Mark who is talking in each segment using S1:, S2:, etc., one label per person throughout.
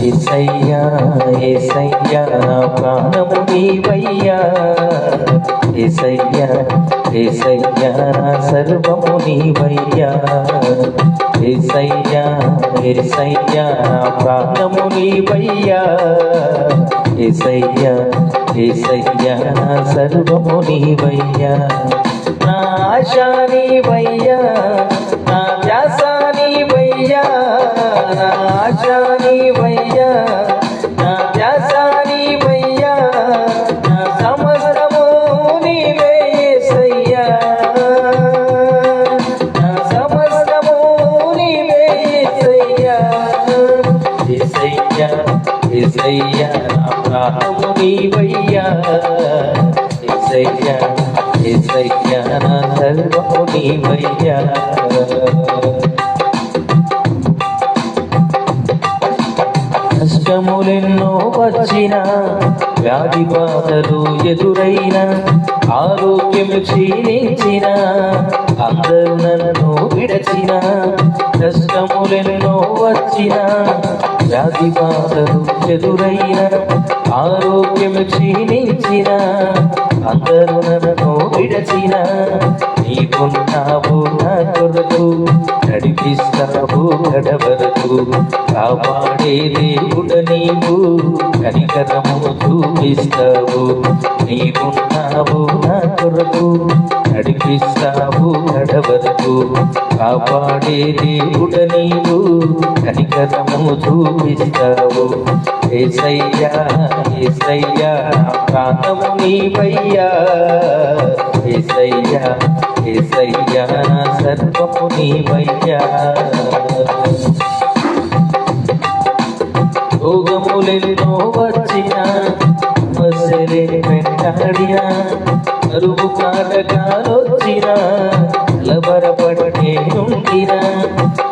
S1: యేసయ్యా యేసయ్యా నా ప్రాణము నీవయ్యా యేసయ్యా యేసయ్యా నా సర్వము నీవయ్యా యేసయ్యా యేసయ్యా నా ప్రాణము నీవయ్యా యేసయ్యా యేసయ్యా నా సర్వము నీవయ్యా నా ఆశా నీవయ్యా నా ధ్యాస నీవయ్యా నా ఆశా నీవయ్యా నా ధ్యాస నీవయ్యా నా సమస్తము నీవే యేసయ్యా నా సమస్తము నీవే యేసయ్యా యేసయ్యా యేసయ్యా నా ప్రాణము నీవయ్యా యేసయ్యా యేసయ్యా నా సర్వము నీవయ్యా కష్టములెన్నో వచ్చిన వ్యాధి బాధలు ఎదురైన ఆరోగ్యం క్షీణించిన అందరూ నన్ను విడచిన కష్టములెన్నో వచ్చిన వ్యాధి బాధలు ఎదురైన ఆరోగ్యం క్షీణించిన అందరూ నన్ను విడచిన నీవున్నావు నా కొరకు నడిపిస్తావు గడవరకు కాపాడే దేవుడ నీవు కనికరము చూపిస్తావు నీవున్నావు నా కొరకు నడిపిస్తావు గడవరకు కాపాడే దేవుడ నీవు కనికరము చూపిస్తావు యేసయ్యా యేసయ్యా నా ప్రాణము నీవయ్యా యేసయ్యా యేసయ్యా నా సర్వము నీవయ్యా రోగములెన్నో వచ్చిన సమస్యలే వెంటాడిన కరువు కాటకాలొచ్చిన కలవరపడే ఉండిన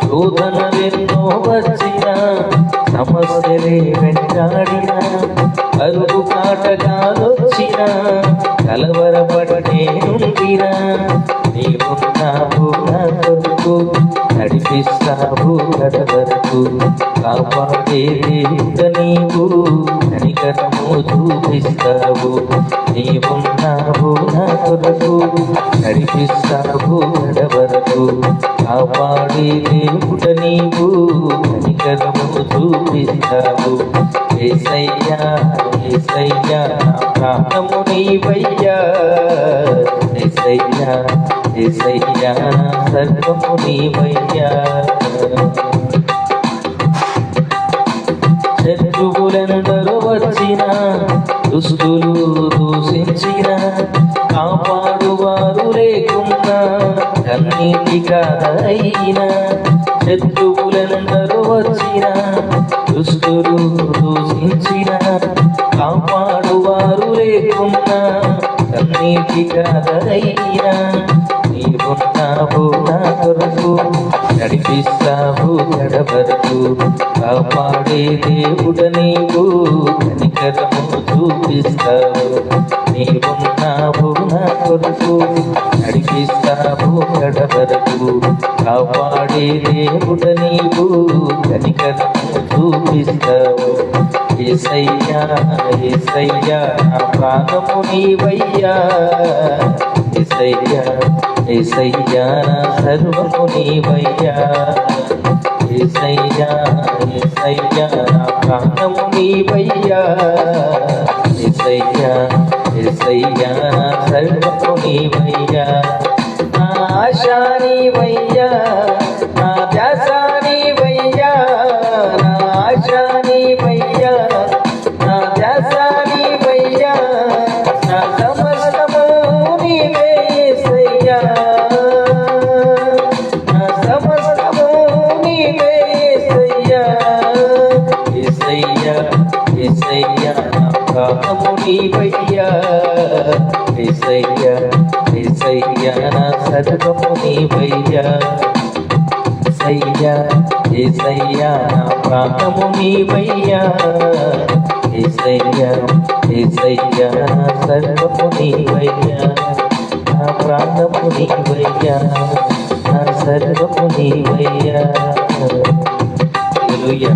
S1: శోధనలెన్నో వచ్చిన సమస్యలే వెంటాడిన కరువు కాటకాలొచ్చిన కలవరపడే ఉండిన నీవున్నావు నా కొరకు నడిపిస్తావు గడవరకు కాపాడే దేవుడ నీవు కనికరము చూపిస్తావు నీవున్నావు నా కొరకు నడిపిస్తావు గడవరకు కాపాడే దేవుడ నీవు కనికరము చూపిస్తావు యేసయ్యా యేసయ్యా నా ప్రాణము నీవయ్యా యేసయ్యా యేసయ్యా నా సర్వము నీవయ్యా శత్రువులందరూ వచ్చిన దుస్తులు దూషించిన కాపాడువారు లేకున్నా కన్నీటి కాదైన శత్రువులందరూ వచ్చిన దుస్తులు దూషించిన కాపాడువారు లేకున్నా కన్నీటి కాదైన నీవున్నావు నా కొరకు నడిపిస్తావు గడవరకు కాపాడే దేవుడ నీవు కనికరము చూపిస్తావు నీవున్నావు నా కొరకు నడిపిస్తావు గడవరకు కాపాడే దేవుడ నీవు కనికరము చూపిస్తావు యేసయ్యా యేసయ్యా నా ప్రాణము నీవయ్యా యేసయ్యా యేసయ్యా నా సర్వము నీవయ్యా యేసయ్యా యేసయ్యా నా ప్రాణము నీవయ్యా యేసయ్యా యేసయ్యా నా సర్వము నీవయ్యా నా ఆశా నీవయ్యా నా ధ్యాస నీవయ్యా నా ఆశా నీవయ్యా నా ధ్యాస నీవయ్యా నా సమస్తము నీవే యేసయ్యా నా సమస్తము నీవే యేసయ్యా యేసయ్యా యేసయ్యా నా ప్రాణము నీవయ్యా యేసయ్యా యేసయ్యా నా సర్వము నీవయ్యా యేసయ్యా యేసయ్యా నా ప్రాణము నీవయ్యా యేసయ్యా యేసయ్యా నా సర్వము నీవయ్యా నా ప్రాణము నీవయ్యా నా సర్వము నీవయ్యా హల్లెలూయా.